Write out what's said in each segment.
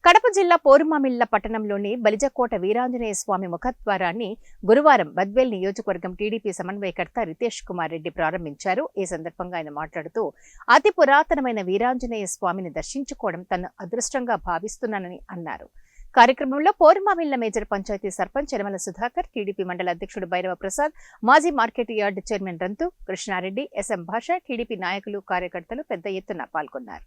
కడప జిల్లా పోరుమామిళ్ల పట్టణంలోని బలిజకోట వీరాంజనేయ స్వామి ముఖద్వారాన్ని గురువారం బద్వేల్ నియోజకవర్గం టీడీపీ సమన్వయకర్త రితేష్ కుమార్ రెడ్డి ప్రారంభించారు. ఈ సందర్భంగా ఆయన మాట్లాడుతూ అతి పురాతనమైన వీరాంజనేయ స్వామిని దర్శించుకోవడం తన అదృష్టంగా భావిస్తున్నానని అన్నారు. కార్యక్రమంలో పోరుమామిళ్ల మేజర్ పంచాయతీ సర్పంచ్ యనమల సుధాకర్, టీడీపీ మండల అధ్యక్షుడు భైరవ ప్రసాద్, మాజీ market yard chairman Rantu, Krishnareddy, SM Basha, TDP నాయకులు, కార్యకర్తలు పెద్ద ఎత్తున పాల్గొన్నారు.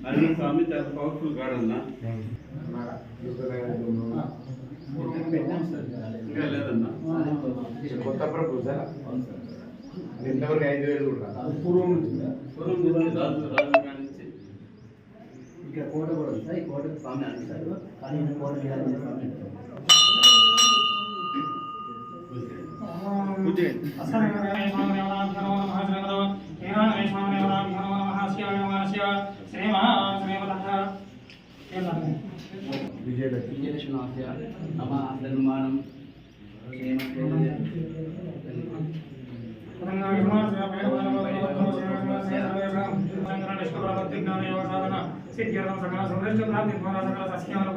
అన్ని స్వామి చాలా పవర్ఫుల్ గాడ్ అన్నా ఇంకా లేదన్నా కొత్త ప్రపోజల్ ఇంతవరకు 5,000 కూడా పూర్వం నుంచి రాజు నుంచి ఇక్కడ కోట కూడా ఉంది సార్. ఈ కోటకు స్వామి అంటారు, కానీ కోట వీరాంజనేయ స్వామి అంటారు. విజయలక్ష్మి నిర్మాణం సిద్ధ్యర్థం సకల సుందర ప్రాప్తి సకల సస్యాల